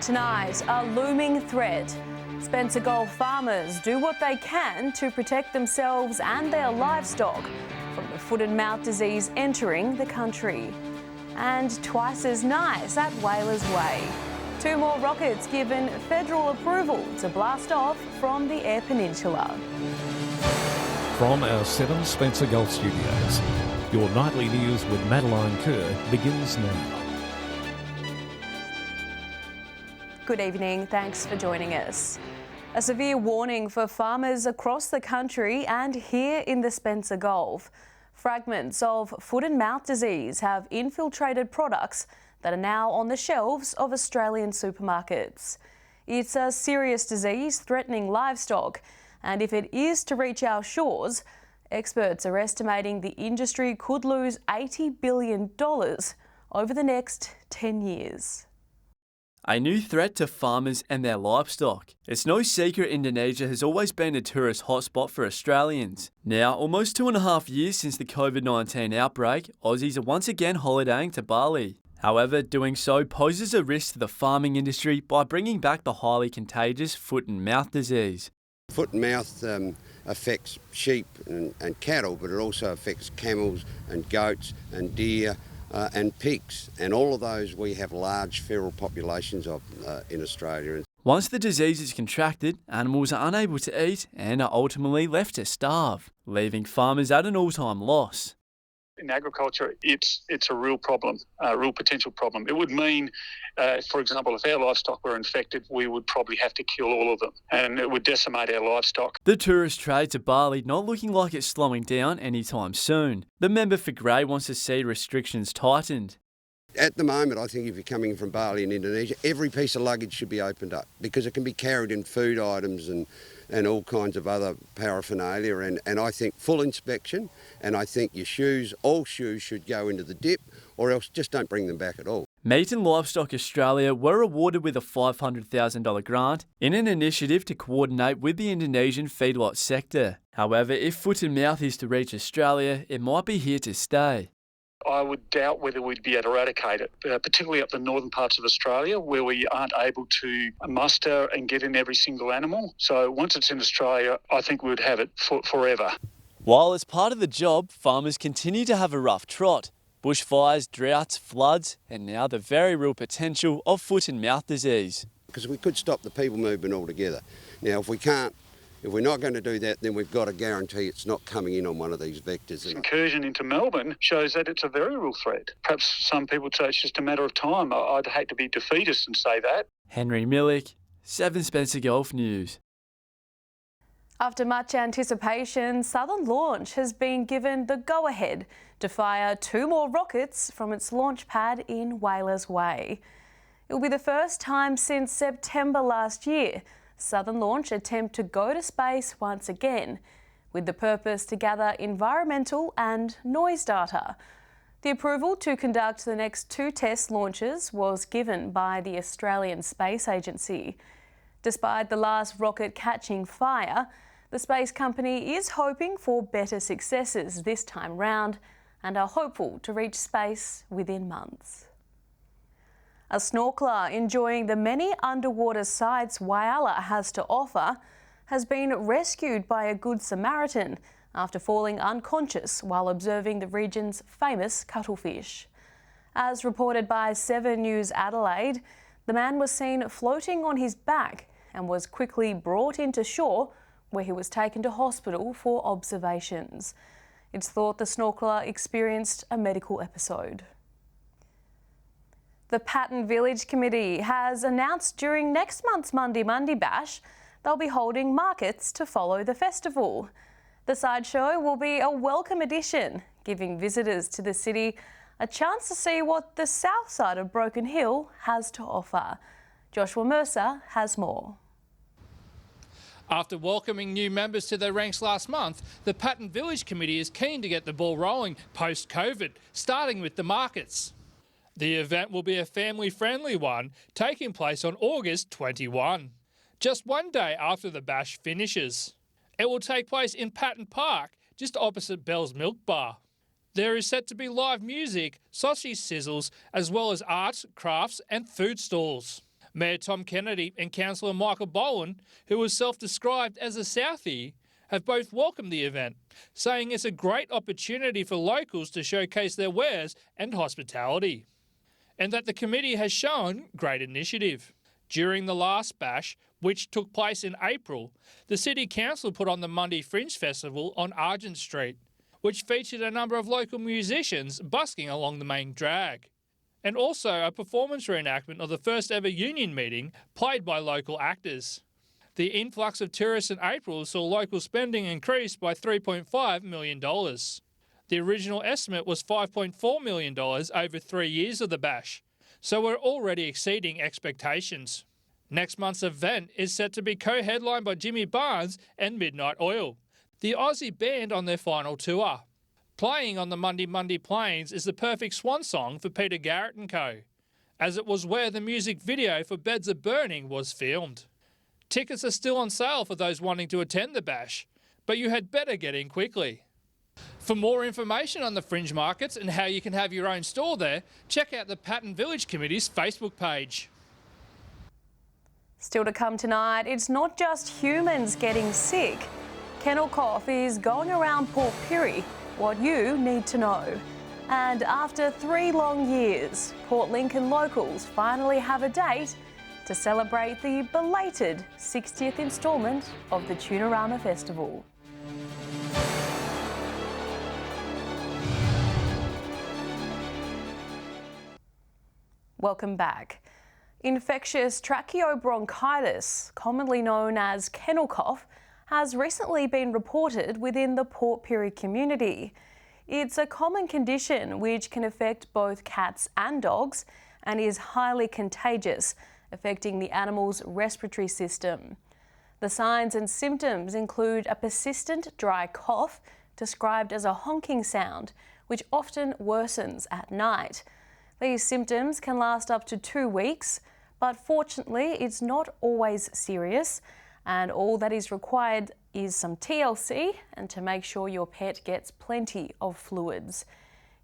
Tonight, a looming threat. Spencer Gulf farmers do what they can to protect themselves and their livestock from the foot and mouth disease entering the country. And twice as nice at Whalers Way. 2 more rockets given federal approval to blast off from the Eyre Peninsula. From our 7 Spencer Gulf studios, your nightly news with Madeline Kerr begins now. Good evening, thanks for joining us. A severe warning for farmers across the country and here in the Spencer Gulf. Fragments of foot and mouth disease have infiltrated products that are now on the shelves of Australian supermarkets. It's a serious disease threatening livestock, and if it is to reach our shores, experts are estimating the industry could lose $80 billion over the next 10 years. A new threat to farmers and their livestock. It's no secret Indonesia has always been a tourist hotspot for Australians. Now, almost 2.5 years since the COVID-19 outbreak, Aussies are once again holidaying to Bali. However, doing so poses a risk to the farming industry by bringing back the highly contagious foot and mouth disease. Foot and mouth affects sheep and cattle, but it also affects camels and goats and deer and pigs, and all of those we have large feral populations of in Australia. Once the disease is contracted, animals are unable to eat and are ultimately left to starve, leaving farmers at an all-time loss. In agriculture, it's a real problem, a real potential problem. It would mean, for example, if our livestock were infected, we would probably have to kill all of them, and it would decimate our livestock. The tourist trade to Bali not looking like it's slowing down anytime soon. The member for Grey wants to see restrictions tightened. At the moment, I think if you're coming from Bali in Indonesia, every piece of luggage should be opened up because it can be carried in food items and all kinds of other paraphernalia. And I think full inspection, and I think your shoes, all shoes should go into the dip, or else just don't bring them back at all. Meat and Livestock Australia were awarded with a $500,000 grant in an initiative to coordinate with the Indonesian feedlot sector. However, if foot and mouth is to reach Australia, it might be here to stay. I would doubt whether we'd be able to eradicate it, particularly up the northern parts of Australia where we aren't able to muster and get in every single animal. So once it's in Australia, I think we would have it forever. While as part of the job, farmers continue to have a rough trot. Bushfires, droughts, floods, and now the very real potential of foot and mouth disease. Because we could stop the people movement altogether. Now, if we're not going to do that, then we've got to guarantee it's not coming in on one of these vectors. Incursion into Melbourne shows that it's a very real threat. Perhaps some people say it's just a matter of time. I'd hate to be defeatist and say that. Henry Millick, 7 Spencer Gulf News. After much anticipation, Southern Launch has been given the go-ahead to fire 2 more rockets from its launch pad in Whalers Way. It will be the first time since September last year Southern Launch attempt to go to space once again, with the purpose to gather environmental and noise data. The approval to conduct the next 2 test launches was given by the Australian Space Agency. Despite the last rocket catching fire, the space company is hoping for better successes this time round and are hopeful to reach space within months. A snorkeler enjoying the many underwater sights Whyalla has to offer has been rescued by a Good Samaritan after falling unconscious while observing the region's famous cuttlefish. As reported by 7 News Adelaide, the man was seen floating on his back and was quickly brought into shore, where he was taken to hospital for observations. It's thought the snorkeler experienced a medical episode. The Patton Village Committee has announced during next month's Monday Bash they'll be holding markets to follow the festival. The sideshow will be a welcome addition, giving visitors to the city a chance to see what the south side of Broken Hill has to offer. Joshua Mercer has more. After welcoming new members to their ranks last month, the Patton Village Committee is keen to get the ball rolling post-COVID, starting with the markets. The event will be a family-friendly one, taking place on August 21, just one day after the bash finishes. It will take place in Patton Park, just opposite Bell's Milk Bar. There is set to be live music, sausage sizzles, as well as arts, crafts and food stalls. Mayor Tom Kennedy and Councillor Michael Bowen, who was self-described as a Southie, have both welcomed the event, saying it's a great opportunity for locals to showcase their wares and hospitality, and that the committee has shown great initiative. During the last bash, which took place in April, the City Council put on the Monday Fringe Festival on Argent Street, which featured a number of local musicians busking along the main drag, and also a performance reenactment of the first ever union meeting played by local actors. The influx of tourists in April saw local spending increase by $3.5 million. The original estimate was $5.4 million over 3 years of the bash, so we're already exceeding expectations. Next month's event is set to be co-headlined by Jimmy Barnes and Midnight Oil, the Aussie band on their final tour. Playing on the Monday Plains is the perfect swan song for Peter Garrett & Co, as it was where the music video for Beds of Burning was filmed. Tickets are still on sale for those wanting to attend the bash, but you had better get in quickly. For more information on the Fringe Markets and how you can have your own store there, check out the Patton Village Committee's Facebook page. Still to come tonight, it's not just humans getting sick. Kennel cough is going around Port Pirie, what you need to know. And after 3 long years, Port Lincoln locals finally have a date to celebrate the belated 60th instalment of the Tunarama Festival. Welcome back. Infectious tracheobronchitis, commonly known as kennel cough, has recently been reported within the Port Pirie community. It's a common condition which can affect both cats and dogs and is highly contagious, affecting the animal's respiratory system. The signs and symptoms include a persistent dry cough, described as a honking sound, which often worsens at night. These symptoms can last up to 2 weeks, but fortunately it's not always serious, and all that is required is some TLC and to make sure your pet gets plenty of fluids.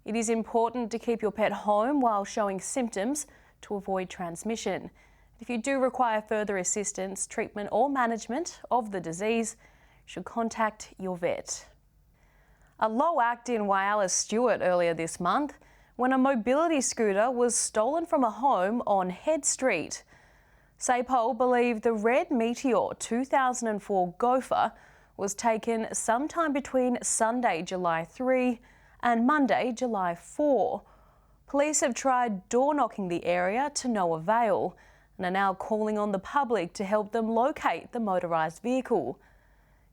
It is important to keep your pet home while showing symptoms to avoid transmission. If you do require further assistance, treatment or management of the disease, you should contact your vet. A low act in Whyalla Stewart earlier this month when a mobility scooter was stolen from a home on Head Street. SAPOL believe the red Meteor 2004 Gopher was taken sometime between Sunday, July 3 and Monday, July 4. Police have tried door-knocking the area to no avail and are now calling on the public to help them locate the motorised vehicle.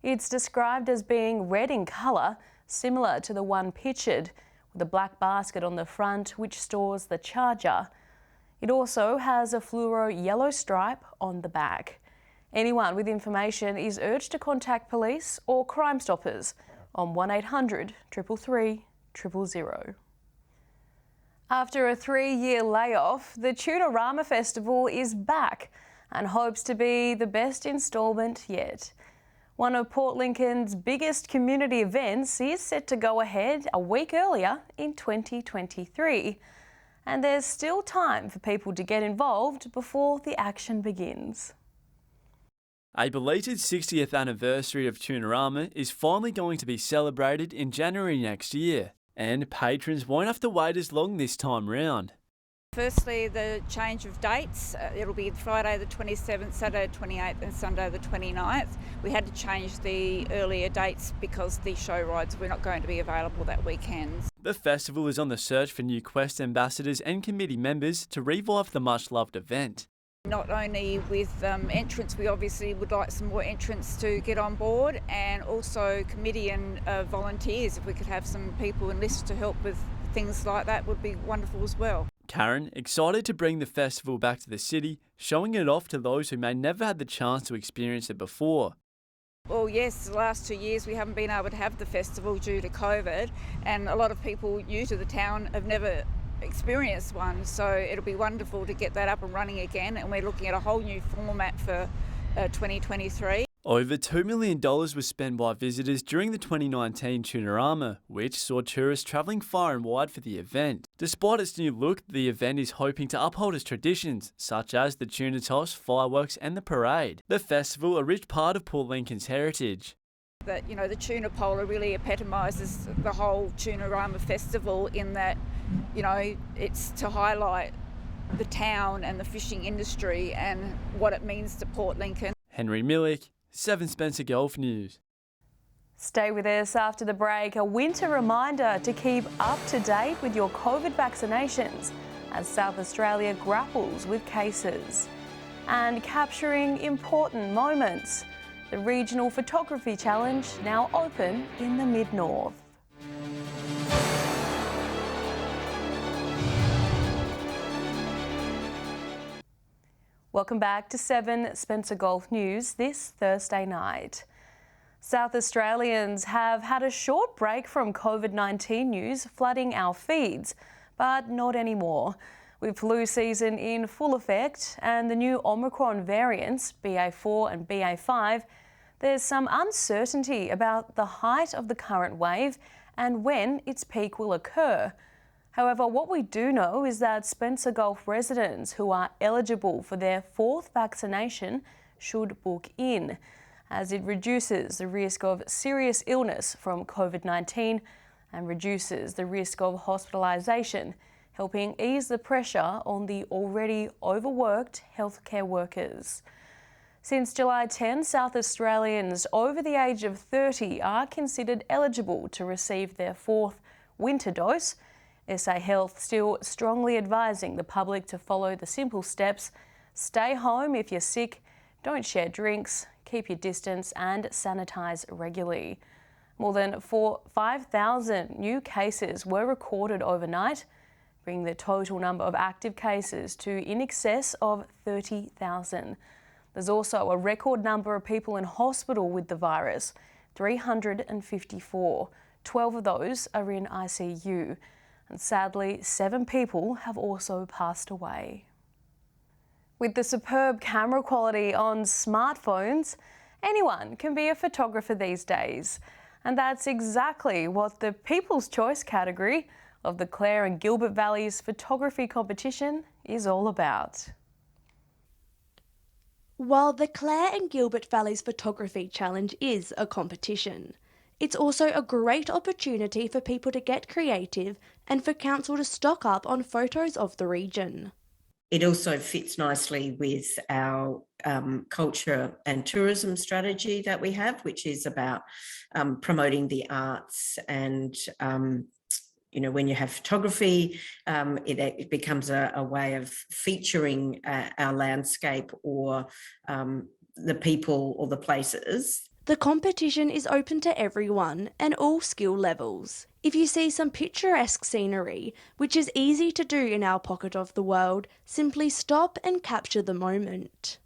It's described as being red in colour, similar to the one pictured, with a black basket on the front which stores the charger. It also has a fluoro yellow stripe on the back. Anyone with information is urged to contact police or Crime Stoppers on 1800 333 000. After a 3-year layoff, the Tunarama Festival is back and hopes to be the best instalment yet. One of Port Lincoln's biggest community events is set to go ahead a week earlier in 2023. And there's still time for people to get involved before the action begins. A belated 60th anniversary of Tunarama is finally going to be celebrated in January next year, and patrons won't have to wait as long this time round. Firstly, the change of dates. It'll be Friday the 27th, Saturday the 28th and Sunday the 29th. We had to change the earlier dates because the show rides were not going to be available that weekend. The festival is on the search for new Quest ambassadors and committee members to revive the much-loved event. Not only with entrants, we obviously would like some more entrants to get on board, and also committee and volunteers. If we could have some people enlisted to help with things like that would be wonderful as well. Karen, excited to bring the festival back to the city, showing it off to those who may never had the chance to experience it before. Well, yes, the last 2 years we haven't been able to have the festival due to COVID, and a lot of people new to the town have never experienced one, so it'll be wonderful to get that up and running again, and we're looking at a whole new format for 2023. Over $2 million was spent by visitors during the 2019 Tunarama, which saw tourists travelling far and wide for the event. Despite its new look, the event is hoping to uphold its traditions, such as the tuna toss, fireworks and the parade. The festival, a rich part of Port Lincoln's heritage. That, you know, the tuna polar really epitomises the whole Tunarama festival in that, you know, it's to highlight the town and the fishing industry and what it means to Port Lincoln. Henry Millick, 7 Spencer Golf News. Stay with us after the break. A winter reminder to keep up to date with your COVID vaccinations as South Australia grapples with cases. And capturing important moments. The Regional Photography Challenge now open in the Mid-North. Welcome back to 7 Spencer Golf News this Thursday night. South Australians have had a short break from COVID-19 news flooding our feeds, but not anymore. With flu season in full effect and the new Omicron variants, BA4 and BA5, there's some uncertainty about the height of the current wave and when its peak will occur. However, what we do know is that Spencer Gulf residents who are eligible for their 4th vaccination should book in, as it reduces the risk of serious illness from COVID-19 and reduces the risk of hospitalisation, helping ease the pressure on the already overworked healthcare workers. Since July 10, South Australians over the age of 30 are considered eligible to receive their 4th winter dose. SA Health still strongly advising the public to follow the simple steps. Stay home if you're sick, don't share drinks, keep your distance and sanitise regularly. More than 5,000 new cases were recorded overnight, bringing the total number of active cases to in excess of 30,000. There's also a record number of people in hospital with the virus, 354. 12 of those are in ICU. And sadly, 7 people have also passed away. With the superb camera quality on smartphones, anyone can be a photographer these days. And that's exactly what the People's Choice category of the Clare and Gilbert Valleys photography competition is all about. While the Clare and Gilbert Valleys Photography Challenge is a competition, it's also a great opportunity for people to get creative and for council to stock up on photos of the region. It also fits nicely with our culture and tourism strategy that we have, which is about promoting the arts and when you have photography, it becomes a way of featuring our landscape or the people or the places. The competition is open to everyone and all skill levels. If you see some picturesque scenery, which is easy to do in our pocket of the world, simply stop and capture the moment.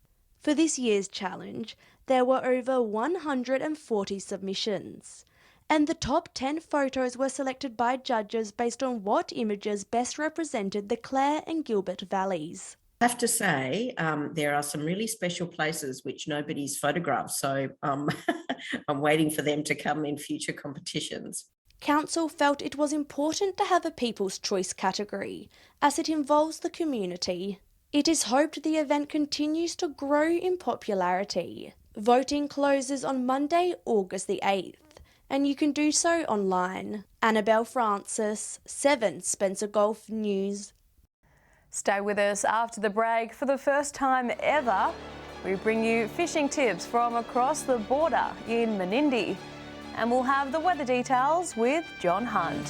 For this year's challenge, there were over 140 submissions, and the top 10 photos were selected by judges based on what images best represented the Clare and Gilbert Valleys. I have to say, there are some really special places which nobody's photographed, so I'm waiting for them to come in future competitions. Council felt it was important to have a People's Choice category, as it involves the community. It is hoped the event continues to grow in popularity. Voting closes on Monday, August the 8th, and you can do so online. Annabelle Francis, 7 Spencer Golf News. Stay with us after the break. For the first time ever, we bring you fishing tips from across the border in Menindee. And we'll have the weather details with John Hunt.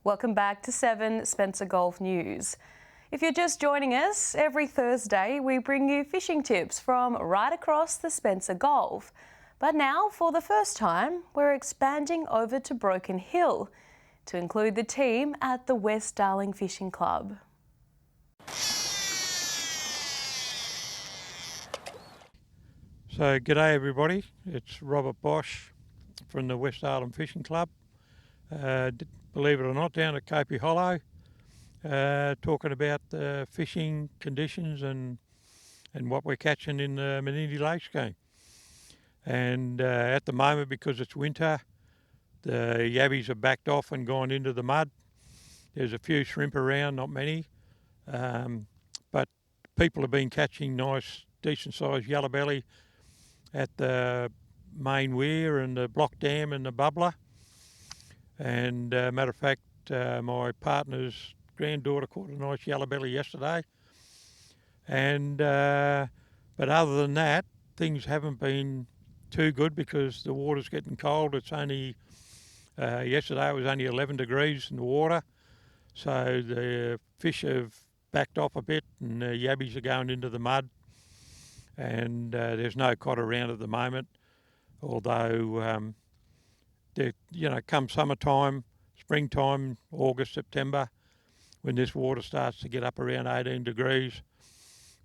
Welcome back to 7 Spencer Golf News. If you're just joining us, every Thursday we bring you fishing tips from right across the Spencer Gulf. But now, for the first time, we're expanding over to Broken Hill to include the team at the West Darling Fishing Club. So, g'day everybody, it's Robert Bosch from the West Darling Fishing Club. Believe it or not, down at Capey Hollow, talking about the fishing conditions and what we're catching in the Menindee Lake scheme. And at the moment, because it's winter, the yabbies have backed off and gone into the mud. There's a few shrimp around, not many, but people have been catching nice, decent-sized yellowbelly at the main weir and the block dam and the bubbler. And matter of fact, my partner's granddaughter caught a nice yellowbelly yesterday. And but other than that, things haven't been too good because the water's getting cold. It's only yesterday it was only 11 degrees in the water, so the fish have backed off a bit and the yabbies are going into the mud. And there's no cod around at the moment, although come summertime, springtime, August, September, when this water starts to get up around 18 degrees,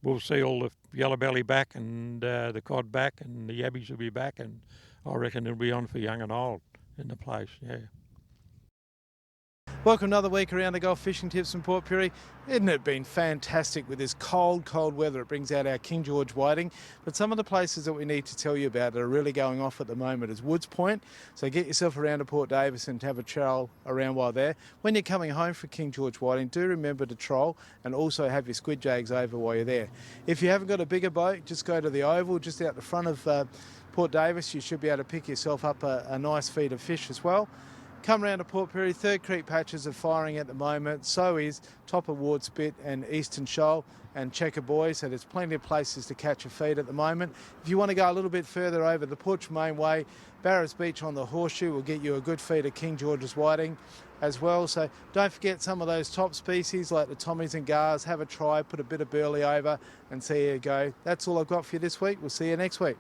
we'll see all the yellowbelly back and the cod back and the yabbies will be back, and I reckon it'll be on for young and old in the place, yeah. Welcome another week around the Gulf Fishing Tips from Port Pirie. Isn't it been fantastic with this cold weather? It brings out our King George whiting. But some of the places that we need to tell you about that are really going off at the moment is Woods Point. So get yourself around to Port Davis and have a troll around while there. When you're coming home for King George whiting, do remember to troll and also have your squid jags over while you're there. If you haven't got a bigger boat, just go to the Oval just out the front of Port Davis. You should be able to pick yourself up a nice feed of fish as well. Come round to Port Pirie. Third Creek patches are firing at the moment. So is top of Ward Spit and Eastern Shoal and Checker Boy. So there's plenty of places to catch a feed at the moment. If you want to go a little bit further over the Porch Main Way, Barrows Beach on the Horseshoe will get you a good feed of King George's whiting as well. So don't forget some of those top species like the Tommies and Gars. Have a try, put a bit of burley over and see how you go. That's all I've got for you this week. We'll see you next week.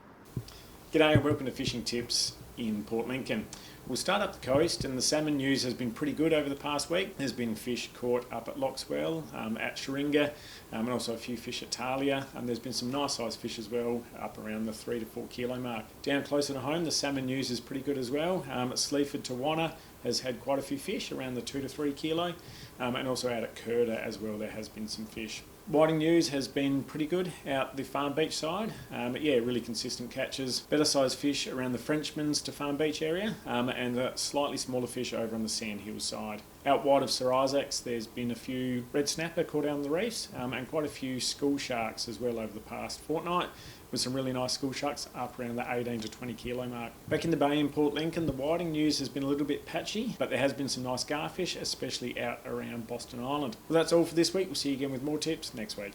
G'day and welcome to Fishing Tips in Port Lincoln. We'll start up the coast, and the salmon news has been pretty good over the past week. There's been fish caught up at Loxwell, at Sharinga, and also a few fish at Talia, and there's been some nice sized fish as well, up around the 3 to 4 kilo mark. Down closer to home, the salmon news is pretty good as well. At Sleaford, Tawana has had quite a few fish, around the 2 to 3 kilo, and also out at Curda as well, there has been some fish. Whiting news has been pretty good out the Farm Beach side. Really consistent catches. Better sized fish around the Frenchman's to Farm Beach area, and slightly smaller fish over on the Sand Hill side. Out wide of Sir Isaac's, there's been a few red snapper caught out on the reefs, and quite a few school sharks as well over the past fortnight, with some really nice school sharks up around the 18 to 20 kilo mark. Back in the bay in Port Lincoln, the whiting news has been a little bit patchy, but there has been some nice garfish, especially out around Boston Island. Well, that's all for this week. We'll see you again with more tips next week.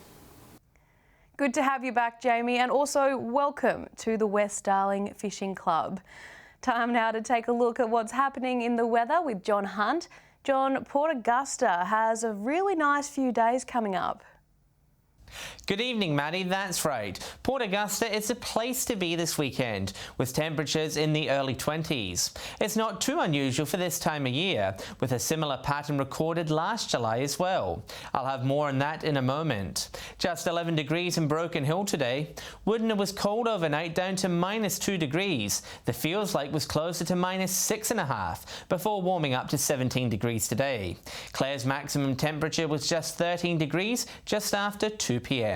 Good to have you back, Jamie, and also welcome to the West Darling Fishing Club. Time now to take a look at what's happening in the weather with John Hunt. John, Port Augusta has a really nice few days coming up. Good evening, Maddie. That's right. Port Augusta is a place to be this weekend, with temperatures in the early 20s. It's not too unusual for this time of year, with a similar pattern recorded last July as well. I'll have more on that in a moment. Just 11 degrees in Broken Hill today. Woodner was cold overnight, down to -2 degrees. The feels like was closer to -6.5, before warming up to 17 degrees today. Clare's maximum temperature was just 13 degrees, just after 2 p.m.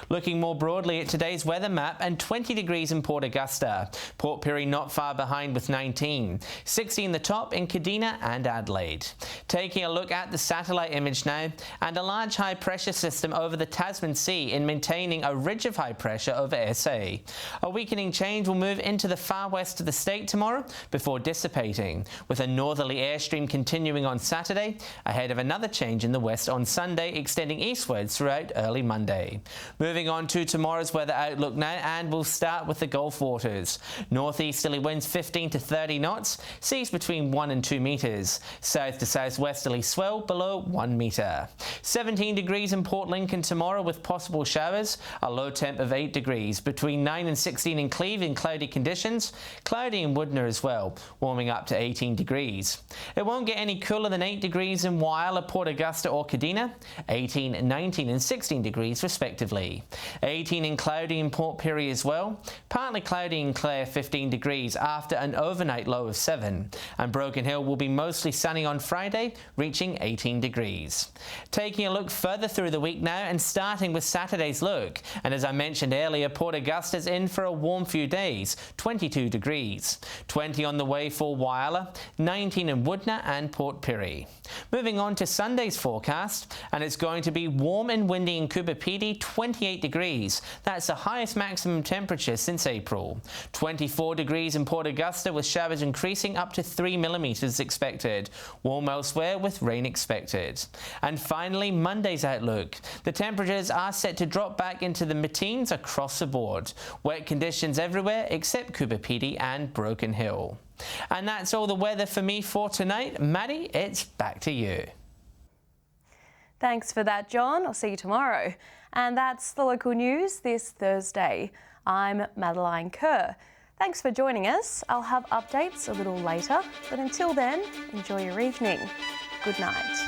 Looking more broadly at today's weather map, and 20 degrees in Port Augusta. Port Pirie not far behind with 19. 16 the top in Kadina and Adelaide. Taking a look at the satellite image now, and a large high pressure system over the Tasman Sea in maintaining a ridge of high pressure over SA. A weakening change will move into the far west of the state tomorrow before dissipating, with a northerly airstream continuing on Saturday, ahead of another change in the west on Sunday, extending eastwards throughout early Monday. Moving on to tomorrow's weather outlook now, and we'll start with the Gulf waters. Northeasterly winds 15 to 30 knots, seas between 1 and 2 metres. South to southwesterly swell below 1 metre. 17 degrees in Port Lincoln tomorrow with possible showers. A low temp of 8 degrees. Between 9 and 16 in Cleve in cloudy conditions. Cloudy in Woodner as well, warming up to 18 degrees. It won't get any cooler than 8 degrees in Whyalla, Port Augusta or Kadina. 18, 19 and 16 degrees degrees respectively. 18 and cloudy in Port Pirie as well. Partly cloudy in Clare, 15 degrees after an overnight low of 7. And Broken Hill will be mostly sunny on Friday, reaching 18 degrees. Taking a look further through the week now and starting with Saturday's look. And as I mentioned earlier, Port Augusta's in for a warm few days, 22 degrees. 20 on the way for Whyalla, 19 in Woodna and Port Pirie. Moving on to Sunday's forecast, and it's going to be warm and windy in Coober Pedy, 28 degrees. That's the highest maximum temperature since April. 24 degrees in Port Augusta with showers increasing up to 3 millimetres expected. Warm elsewhere with rain expected. And finally, Monday's outlook. The temperatures are set to drop back into the mid-teens across the board. Wet conditions everywhere except Coober Pedy and Broken Hill. And that's all the weather for me for tonight. Maddie, it's back to you. Thanks for that, John. I'll see you tomorrow. And that's the local news this Thursday. I'm Madeline Kerr. Thanks for joining us. I'll have updates a little later, but until then, enjoy your evening. Good night.